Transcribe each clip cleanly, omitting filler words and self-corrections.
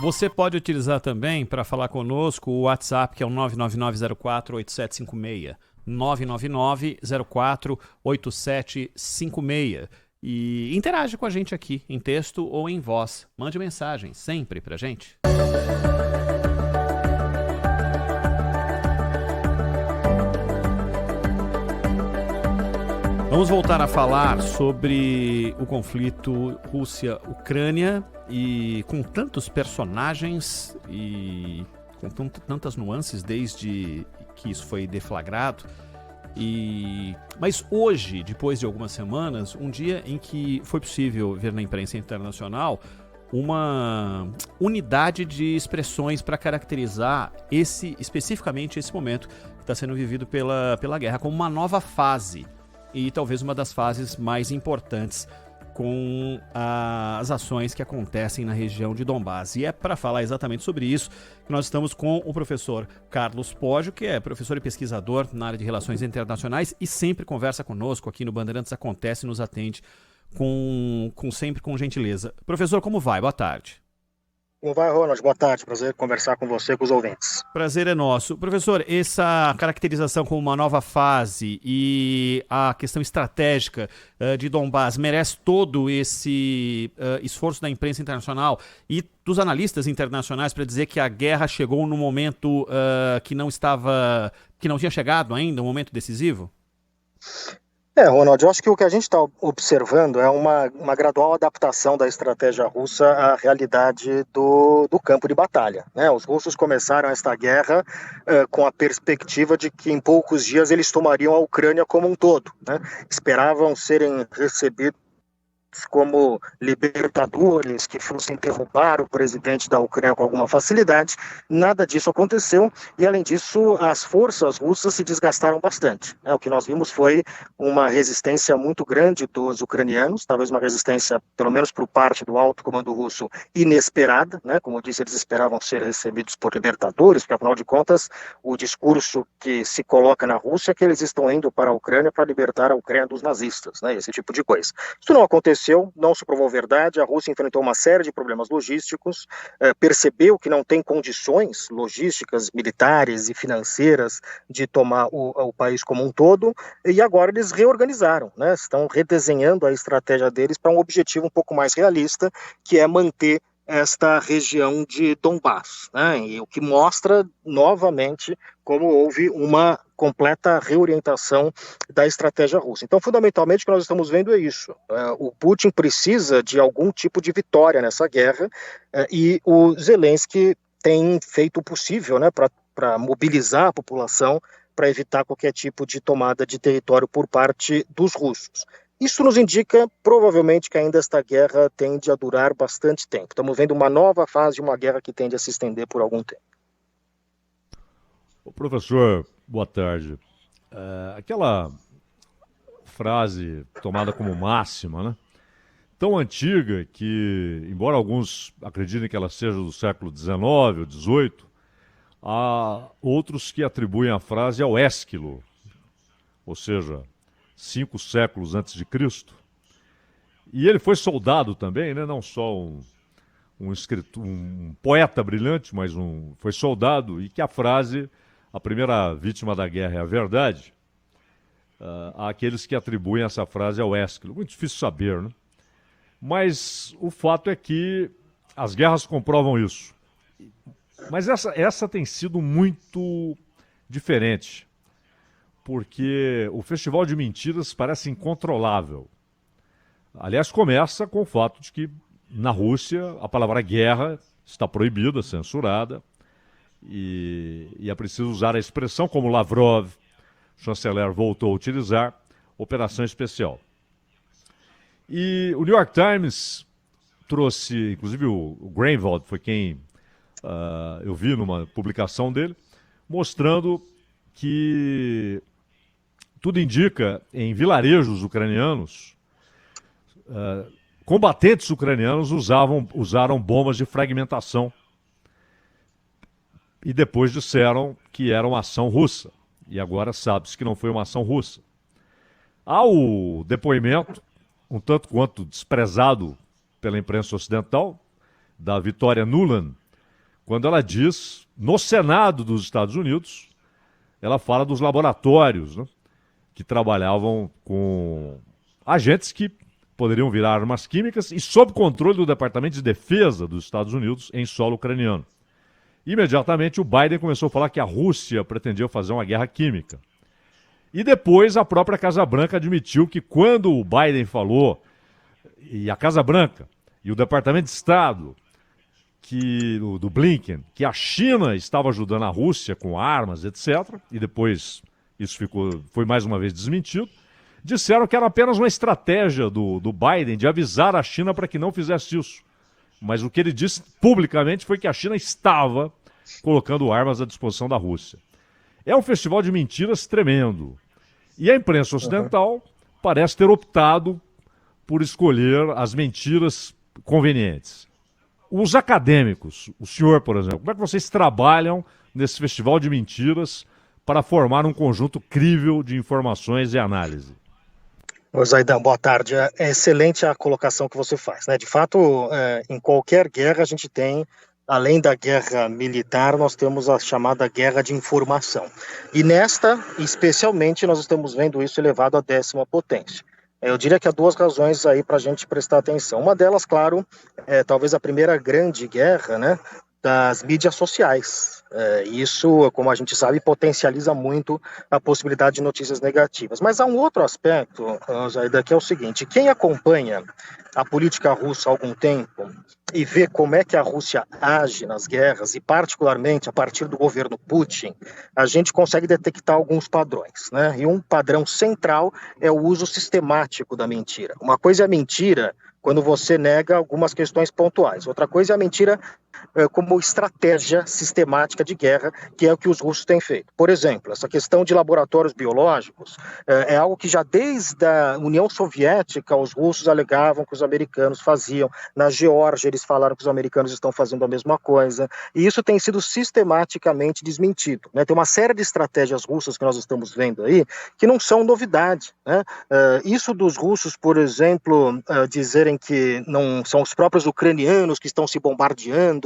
Você pode utilizar também para falar conosco o WhatsApp, que é o 999048756. 999048756. E interage com a gente aqui, em texto ou em voz. Mande mensagem, sempre pra gente. Vamos voltar a falar sobre o conflito Rússia-Ucrânia e com tantos personagens e com tantas nuances desde que isso foi deflagrado. Mas hoje, depois de algumas semanas, um dia em que foi possível ver na imprensa internacional uma unidade de expressões para caracterizar especificamente esse momento que está sendo vivido pela guerra como uma nova fase. E talvez uma das fases mais importantes com as ações que acontecem na região de Donbás. E é para falar exatamente sobre isso que nós estamos com o professor Carlos Poggio, que é professor e pesquisador na área de relações internacionais e sempre conversa conosco aqui no Bandeirantes Acontece e nos atende sempre com gentileza. Professor, como vai? Boa tarde. Como vai, Ronald? Boa tarde. Prazer conversar com você e com os ouvintes. Prazer é nosso. Professor, essa caracterização como uma nova fase e a questão estratégica de Donbás merece todo esse esforço da imprensa internacional e dos analistas internacionais para dizer que a guerra chegou no momento que não tinha chegado ainda, um momento decisivo? Ronald, eu acho que o que a gente está observando é uma gradual adaptação da estratégia russa à realidade do campo de batalha, né? Os russos começaram esta guerra com a perspectiva de que em poucos dias eles tomariam a Ucrânia como um todo, né? Esperavam serem recebidos como libertadores, que fossem derrubar o presidente da Ucrânia com alguma facilidade. Nada disso aconteceu e, além disso, as forças russas se desgastaram bastante. O que nós vimos foi uma resistência muito grande dos ucranianos, talvez uma resistência, pelo menos por parte do alto comando russo, inesperada, né? Como eu disse, eles esperavam ser recebidos por libertadores, porque, afinal de contas, o discurso que se coloca na Rússia é que eles estão indo para a Ucrânia para libertar a Ucrânia dos nazistas, né? Esse tipo de coisa. Isso não aconteceu. Não se provou verdade, a Rússia enfrentou uma série de problemas logísticos, percebeu que não tem condições logísticas, militares e financeiras de tomar o país como um todo, e agora eles reorganizaram, né? Estão redesenhando a estratégia deles para um objetivo um pouco mais realista, que é manter esta região de Donbás, né? E o que mostra novamente como houve uma completa reorientação da estratégia russa. Então, fundamentalmente, o que nós estamos vendo é isso. O Putin precisa de algum tipo de vitória nessa guerra e o Zelensky tem feito o possível, né, para mobilizar a população para evitar qualquer tipo de tomada de território por parte dos russos. Isso nos indica, provavelmente, que ainda esta guerra tende a durar bastante tempo. Estamos vendo uma nova fase de uma guerra que tende a se estender por algum tempo. Ô, professor, boa tarde. Aquela frase tomada como máxima, né? Tão antiga que, embora alguns acreditem que ela seja do século XIX ou XVIII, há outros que atribuem a frase ao Ésquilo, ou seja, 5 séculos antes de Cristo. E ele foi soldado também, né? Não só um poeta brilhante, mas foi soldado, e que a frase, a primeira vítima da guerra é a verdade, há aqueles que atribuem essa frase ao Ésquilo. Muito difícil saber, né? Mas o fato é que as guerras comprovam isso. Mas essa tem sido muito diferente, porque o festival de mentiras parece incontrolável. Aliás, começa com o fato de que na Rússia a palavra guerra está proibida, censurada, e é preciso usar a expressão como Lavrov, chanceler, voltou a utilizar, operação especial. E o New York Times trouxe, inclusive o Greenwald foi quem eu vi numa publicação dele, mostrando que tudo indica, em vilarejos ucranianos, combatentes ucranianos usaram bombas de fragmentação e depois disseram que era uma ação russa. E agora sabe-se que não foi uma ação russa. Há o depoimento, um tanto quanto desprezado pela imprensa ocidental, da Victoria Nuland, quando ela diz, no Senado dos Estados Unidos, ela fala dos laboratórios, né, que trabalhavam com agentes que poderiam virar armas químicas e sob controle do Departamento de Defesa dos Estados Unidos em solo ucraniano. Imediatamente o Biden começou a falar que a Rússia pretendia fazer uma guerra química. E depois a própria Casa Branca admitiu que quando o Biden falou, e a Casa Branca e o Departamento de Estado do Blinken, que a China estava ajudando a Rússia com armas, etc., e depois isso foi mais uma vez desmentido, disseram que era apenas uma estratégia do Biden de avisar a China para que não fizesse isso. Mas o que ele disse publicamente foi que a China estava colocando armas à disposição da Rússia. É um festival de mentiras tremendo. E a imprensa ocidental parece ter optado por escolher as mentiras convenientes. Os acadêmicos, o senhor, por exemplo, como é que vocês trabalham nesse festival de mentiras para formar um conjunto crível de informações e análise? Ô Zaidan, boa tarde. É excelente a colocação que você faz, né? De fato, em qualquer guerra a gente tem, além da guerra militar, nós temos a chamada guerra de informação. E nesta, especialmente, nós estamos vendo isso elevado à 10ª potência. Eu diria que há duas razões aí para a gente prestar atenção. Uma delas, claro, é talvez a primeira grande guerra, né, das mídias sociais. Isso, como a gente sabe, potencializa muito a possibilidade de notícias negativas. Mas há um outro aspecto, Zaidan, que é o seguinte: quem acompanha a política russa há algum tempo e vê como é que a Rússia age nas guerras, e particularmente a partir do governo Putin, a gente consegue detectar alguns padrões, né? E um padrão central é o uso sistemático da mentira. Uma coisa é a mentira quando você nega algumas questões pontuais. Outra coisa é a mentira como estratégia sistemática de guerra, que é o que os russos têm feito. Por exemplo, essa questão de laboratórios biológicos é algo que já desde a União Soviética os russos alegavam que os americanos faziam. Na Geórgia eles falaram que os americanos estão fazendo a mesma coisa, e isso tem sido sistematicamente desmentido, né? Tem uma série de estratégias russas que nós estamos vendo aí que não são novidade, né? Isso dos russos, por exemplo, dizerem que não são os próprios ucranianos que estão se bombardeando,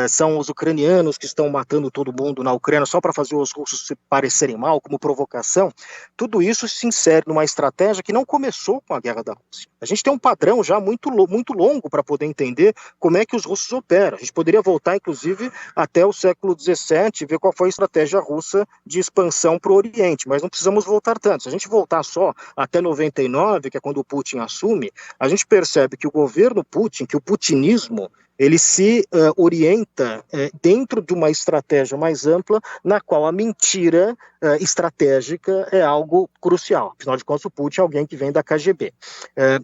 são os ucranianos que estão matando todo mundo na Ucrânia só para fazer os russos se parecerem mal, como provocação, tudo isso se insere numa estratégia que não começou com a guerra da Rússia. A gente tem um padrão já muito longo para poder entender como é que os russos operam. A gente poderia voltar, inclusive, até o século XVII e ver qual foi a estratégia russa de expansão para o Oriente, mas não precisamos voltar tanto. Se a gente voltar só até 99, que é quando o Putin assume, a gente percebe que o governo Putin, que o putinismo, ele se orienta dentro de uma estratégia mais ampla, na qual a mentira estratégica é algo crucial. Afinal de contas, o Putin é alguém que vem da KGB.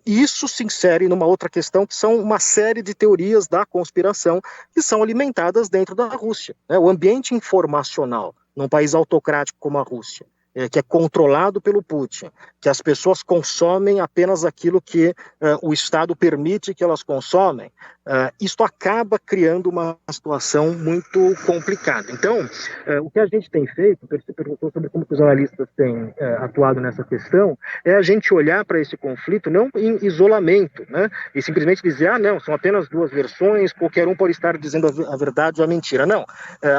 Isso se insere numa outra questão, que são uma série de teorias da conspiração que são alimentadas dentro da Rússia, né? O ambiente informacional num país autocrático como a Rússia, que é controlado pelo Putin, que as pessoas consomem apenas aquilo que o Estado permite que elas consomem, isto acaba criando uma situação muito complicada. Então, o que a gente tem feito, você perguntou sobre como os analistas têm atuado nessa questão, é a gente olhar para esse conflito não em isolamento, né, e simplesmente dizer, não, são apenas duas versões, qualquer um pode estar dizendo a verdade ou a mentira. Não,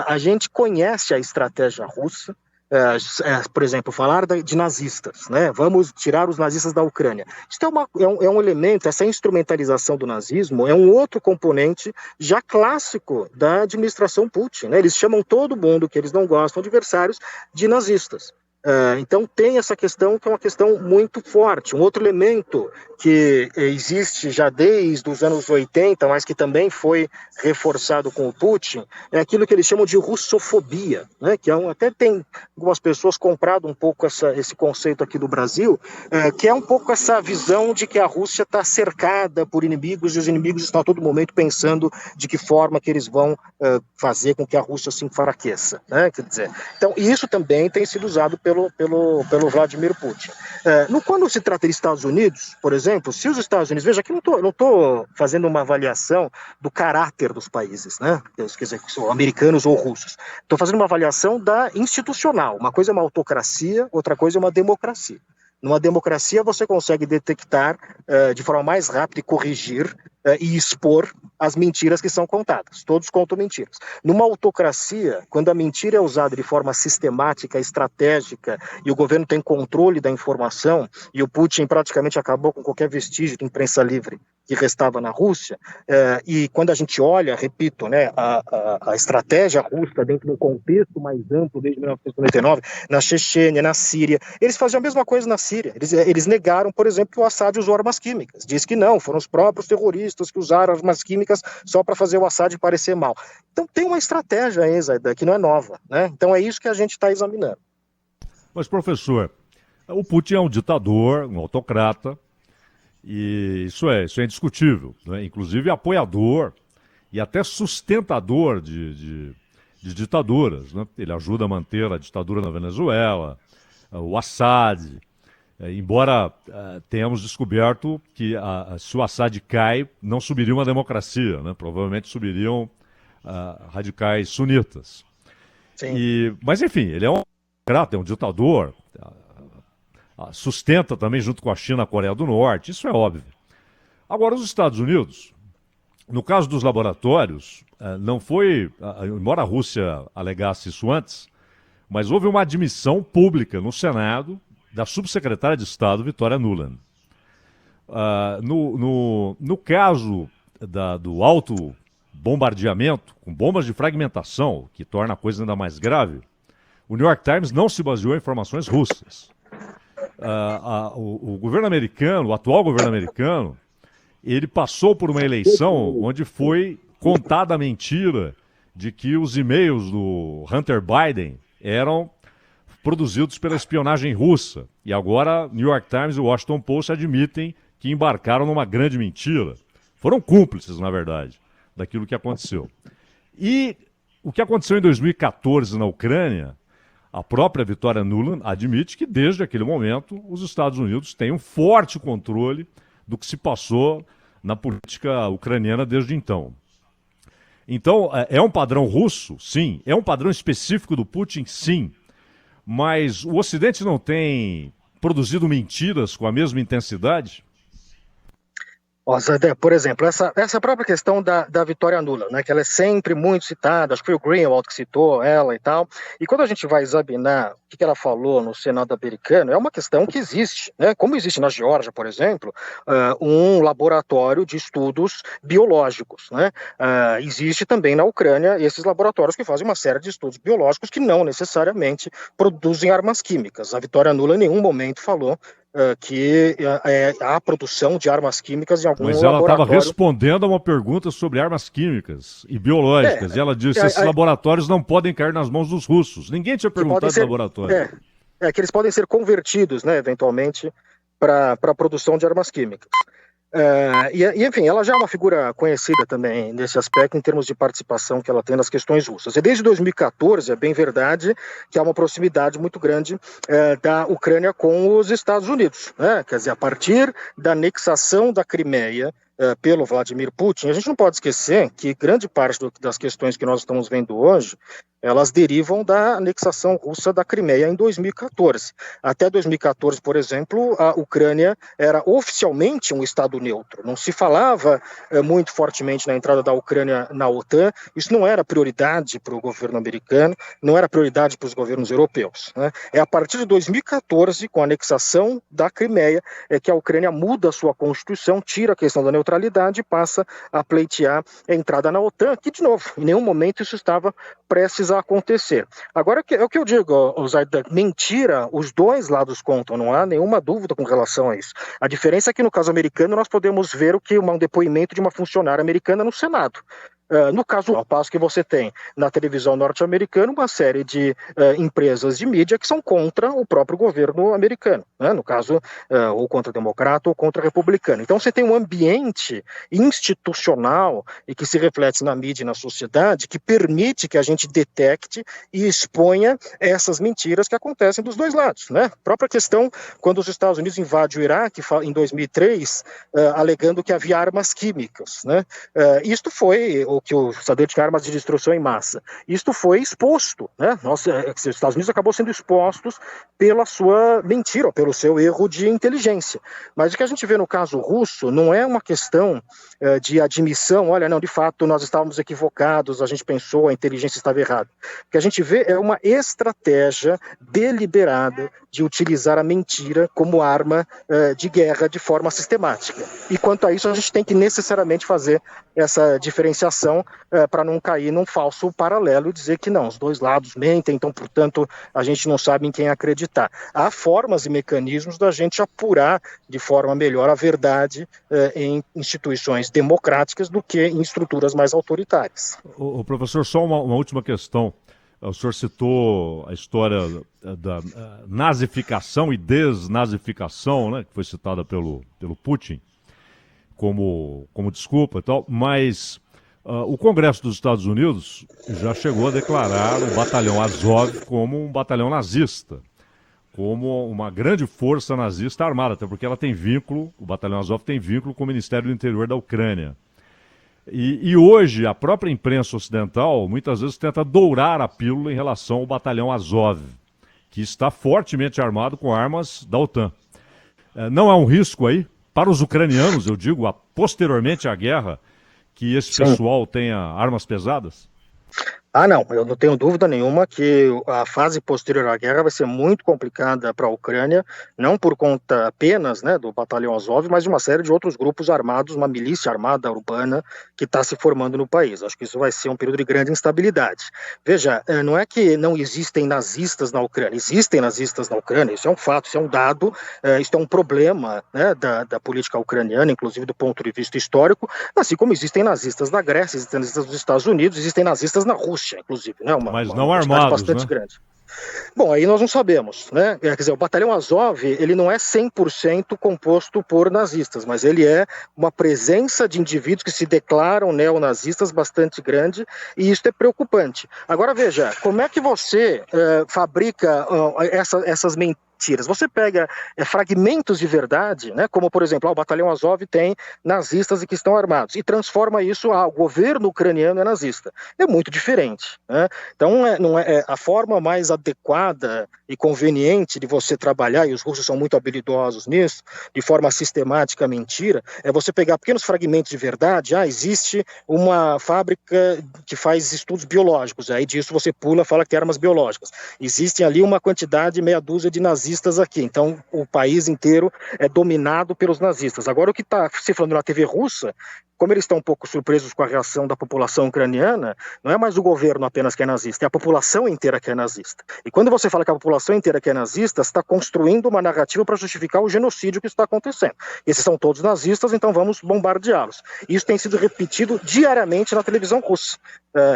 a gente conhece a estratégia russa. Por exemplo, falar de nazistas, né? Vamos tirar os nazistas da Ucrânia. Isso é um elemento, essa instrumentalização do nazismo é um outro componente já clássico da administração Putin, né? Eles chamam todo mundo que eles não gostam, adversários, de nazistas. Então tem essa questão que é uma questão muito forte. Um outro elemento que existe já desde os anos 80, mas que também foi reforçado com o Putin, é aquilo que eles chamam de russofobia, né? Que até tem algumas pessoas comprado um pouco esse conceito aqui do Brasil, que é um pouco essa visão de que a Rússia está cercada por inimigos e os inimigos estão a todo momento pensando de que forma que eles vão fazer com que a Rússia se enfraqueça, né? Quer dizer, então isso também tem sido usado pelo Vladimir Putin. Quando se trata de Estados Unidos, por exemplo, se os Estados Unidos, veja, aqui não estou fazendo uma avaliação do caráter dos países, né? Quer dizer, que são americanos ou russos. Estou fazendo uma avaliação da institucional. Uma coisa é uma autocracia, outra coisa é uma democracia. Numa democracia você consegue detectar de forma mais rápida e corrigir e expor as mentiras que são contadas. Todos contam mentiras. Numa autocracia, quando a mentira é usada de forma sistemática, estratégica, e o governo tem controle da informação, e o Putin praticamente acabou com qualquer vestígio de imprensa livre que restava na Rússia, e quando a gente olha, repito, né, a estratégia russa dentro de um contexto mais amplo desde 1999, na Chechênia, na Síria, eles faziam a mesma coisa na Síria. Eles negaram, por exemplo, que o Assad usou armas químicas. Diz que não, foram os próprios terroristas que usaram armas químicas só para fazer o Assad parecer mal. Então tem uma estratégia aí, Zaydan, que não é nova, né? Então é isso que a gente está examinando. Mas, professor, o Putin é um ditador, um autocrata, e isso é indiscutível, né? Inclusive apoiador e até sustentador de ditaduras, né? Ele ajuda a manter a ditadura na Venezuela, o Assad, embora tenhamos descoberto que se o Assad cai, não subiria uma democracia, né? Provavelmente subiriam radicais sunitas. Mas enfim, ele é um autocrata, é um ditador, sustenta também junto com a China a Coreia do Norte, isso é óbvio. Agora, os Estados Unidos, no caso dos laboratórios, não foi, embora a Rússia alegasse isso antes, mas houve uma admissão pública no Senado da subsecretária de Estado, Victoria Nuland. No caso do alto bombardeamento com bombas de fragmentação, que torna a coisa ainda mais grave, o New York Times não se baseou em informações russas. O governo americano, o atual governo americano, ele passou por uma eleição onde foi contada a mentira de que os e-mails do Hunter Biden eram produzidos pela espionagem russa. E agora New York Times e Washington Post admitem que embarcaram numa grande mentira. Foram cúmplices, na verdade, daquilo que aconteceu. E o que aconteceu em 2014 na Ucrânia, a própria Victoria Nuland admite que desde aquele momento os Estados Unidos têm um forte controle do que se passou na política ucraniana desde então. Então, é um padrão russo? Sim. É um padrão específico do Putin? Sim. Mas o Ocidente não tem produzido mentiras com a mesma intensidade? Zé, por exemplo, essa própria questão da Victoria Nuland, né, que ela é sempre muito citada, acho que foi o Greenwald que citou ela e tal, e quando a gente vai examinar o que ela falou no Senado americano, é uma questão que existe, né, como existe na Geórgia, por exemplo, um laboratório de estudos biológicos, né, existe também na Ucrânia esses laboratórios que fazem uma série de estudos biológicos que não necessariamente produzem armas químicas. A Victoria Nuland em nenhum momento falou que há produção de armas químicas em algum laboratório. Mas ela estava respondendo a uma pergunta sobre armas químicas e biológicas. E ela disse que esses laboratórios não podem cair nas mãos dos russos. Ninguém tinha perguntado de laboratório. Que eles podem ser convertidos, né, eventualmente, para a produção de armas químicas. Enfim, ela já é uma figura conhecida também nesse aspecto, em termos de participação que ela tem nas questões russas. E desde 2014, é bem verdade que há uma proximidade muito grande da Ucrânia com os Estados Unidos, né? Quer dizer, a partir da anexação da Crimeia pelo Vladimir Putin, a gente não pode esquecer que grande parte das questões que nós estamos vendo hoje, elas derivam da anexação russa da Crimeia em 2014. Até 2014, por exemplo, a Ucrânia era oficialmente um Estado neutro. Não se falava muito fortemente na entrada da Ucrânia na OTAN. Isso não era prioridade para o governo americano, não era prioridade para os governos europeus, né? É a partir de 2014, com a anexação da Crimeia, que a Ucrânia muda a sua constituição, tira a questão da neutralidade e passa a pleitear a entrada na OTAN, que, de novo, em nenhum momento isso estava prestes a acontecer. Agora, é o que eu digo, Zaydan, mentira, os dois lados contam, não há nenhuma dúvida com relação a isso. A diferença é que no caso americano nós podemos ver um depoimento de uma funcionária americana no Senado. No caso, ao passo que você tem na televisão norte-americana uma série de empresas de mídia que são contra o próprio governo americano, né? No caso, ou contra democrata ou contra republicano. Então você tem um ambiente institucional e que se reflete na mídia e na sociedade que permite que a gente detecte e exponha essas mentiras que acontecem dos dois lados, né? A própria questão quando os Estados Unidos invadem o Iraque em 2003, alegando que havia armas químicas, né? Isto foi que o satélite tinha armas de destruição em massa. Isto foi exposto, né? Os Estados Unidos acabou sendo expostos pela sua mentira, pelo seu erro de inteligência. Mas o que a gente vê no caso russo não é uma questão de admissão, olha, não, de fato nós estávamos equivocados, a gente pensou, a inteligência estava errada. O que a gente vê é uma estratégia deliberada de utilizar a mentira como arma de guerra de forma sistemática. E quanto a isso, a gente tem que necessariamente fazer essa diferenciação para não cair num falso paralelo e dizer que não, os dois lados mentem, então, portanto, a gente não sabe em quem acreditar. Há formas e mecanismos da gente apurar de forma melhor a verdade em instituições democráticas do que em estruturas mais autoritárias. O professor, só uma última questão. O senhor citou a história da nazificação e desnazificação, né, que foi citada pelo Putin como desculpa e tal, mas o Congresso dos Estados Unidos já chegou a declarar o batalhão Azov como um batalhão nazista, como uma grande força nazista armada, até porque ela tem vínculo, o batalhão Azov tem vínculo com o Ministério do Interior da Ucrânia. E hoje a própria imprensa ocidental muitas vezes tenta dourar a pílula em relação ao batalhão Azov, que está fortemente armado com armas da OTAN. Não há um risco aí, para os ucranianos, eu digo, posteriormente à guerra, que esse pessoal tenha armas pesadas? Não, eu não tenho dúvida nenhuma que a fase posterior à guerra vai ser muito complicada para a Ucrânia, não por conta apenas, né, do batalhão Azov, mas de uma série de outros grupos armados, uma milícia armada urbana que está se formando no país. Acho que isso vai ser um período de grande instabilidade. Veja, não é que não existem nazistas na Ucrânia, existem nazistas na Ucrânia, isso é um fato, isso é um dado, isso é um problema, né, da política ucraniana, inclusive do ponto de vista histórico, assim como existem nazistas na Grécia, existem nazistas nos Estados Unidos, existem nazistas na Rússia, inclusive, né? Mas não armados, bastante né? grande. Bom, aí nós não sabemos, né? Quer dizer, o batalhão Azov, ele não é 100% composto por nazistas, mas ele é uma presença de indivíduos que se declaram neonazistas bastante grande, e isso é preocupante. Agora veja, como é que você fabrica essas mentiras? Você pega fragmentos de verdade, né, como por exemplo, o batalhão Azov tem nazistas e que estão armados, e transforma isso, o governo ucraniano é nazista. É muito diferente, né? Então não é a forma mais adequada e conveniente de você trabalhar, e os russos são muito habilidosos nisso, de forma sistemática, mentira, é você pegar pequenos fragmentos de verdade. Existe uma fábrica que faz estudos biológicos, aí disso você pula, fala que tem armas biológicas. Existem ali uma quantidade, meia dúzia de nazistas aqui, então o país inteiro é dominado pelos nazistas. Agora, o que está se falando na TV russa, como eles estão um pouco surpresos com a reação da população ucraniana, não é mais o governo apenas que é nazista, é a população inteira que é nazista. E quando você fala que a população inteira que é nazista, você está construindo uma narrativa para justificar o genocídio que está acontecendo. Esses são todos nazistas, então vamos bombardeá-los. Isso tem sido repetido diariamente na televisão russa.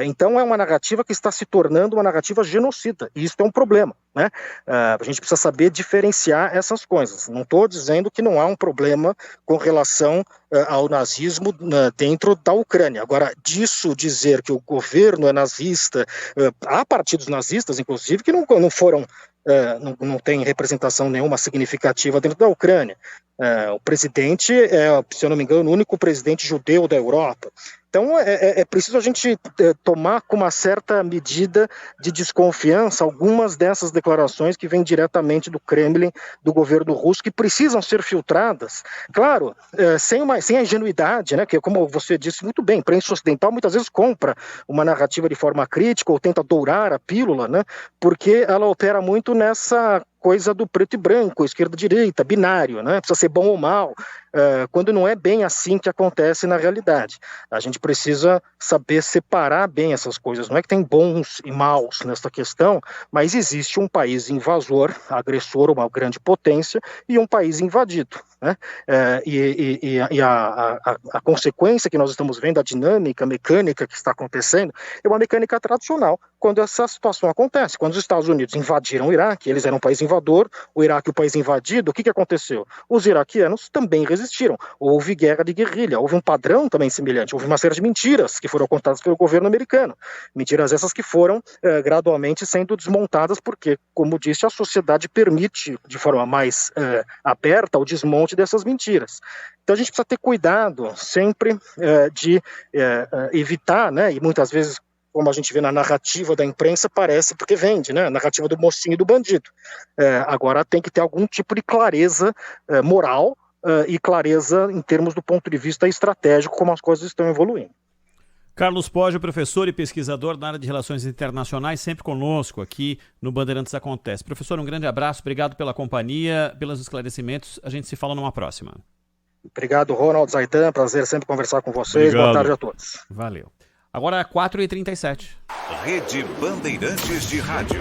Então é uma narrativa que está se tornando uma narrativa genocida, e isso é um problema, né? A gente precisa saber diferenciar essas coisas. Não estou dizendo que não há um problema com relação ao nazismo dentro da Ucrânia. Agora, disso dizer que o governo é nazista, há partidos nazistas, inclusive, que não foram, não tem representação nenhuma significativa dentro da Ucrânia. O presidente se eu não me engano, o único presidente judeu da Europa. Então, é preciso a gente tomar com uma certa medida de desconfiança algumas dessas declarações que vêm diretamente do Kremlin, do governo russo, que precisam ser filtradas, claro, sem a ingenuidade, né, que, como você disse muito bem, a imprensa ocidental muitas vezes compra uma narrativa de forma crítica ou tenta dourar a pílula, né, porque ela opera muito nessa coisa do preto e branco, esquerda-direita, binário, né? Precisa ser bom ou mal, quando não é bem assim que acontece na realidade. A gente precisa saber separar bem essas coisas. Não é que tem bons e maus nessa questão, mas existe um país invasor, agressor, uma grande potência, e um país invadido, né? A consequência que nós estamos vendo, a dinâmica mecânica que está acontecendo, é uma mecânica tradicional quando essa situação acontece. Quando os Estados Unidos invadiram o Iraque, eles eram um país invadido, invador, o Iraque, o país invadido, o que aconteceu? Os iraquianos também resistiram. Houve guerra de guerrilha, houve um padrão também semelhante, houve uma série de mentiras que foram contadas pelo governo americano. Mentiras essas que foram gradualmente sendo desmontadas, porque, como disse, a sociedade permite de forma mais aberta o desmonte dessas mentiras. Então a gente precisa ter cuidado sempre de evitar, né, e muitas vezes, como a gente vê na narrativa da imprensa, parece porque vende, né? A narrativa do mocinho e do bandido. Agora tem que ter algum tipo de clareza moral e clareza em termos do ponto de vista estratégico, como as coisas estão evoluindo. Carlos Poggio, professor e pesquisador na área de Relações Internacionais, sempre conosco aqui no Bandeirantes Acontece. Professor, um grande abraço, obrigado pela companhia, pelos esclarecimentos. A gente se fala numa próxima. Obrigado, Ronald, Zaidan, prazer sempre conversar com vocês. Obrigado. Boa tarde a todos. Valeu. Agora 4h37. Rede Bandeirantes de Rádio.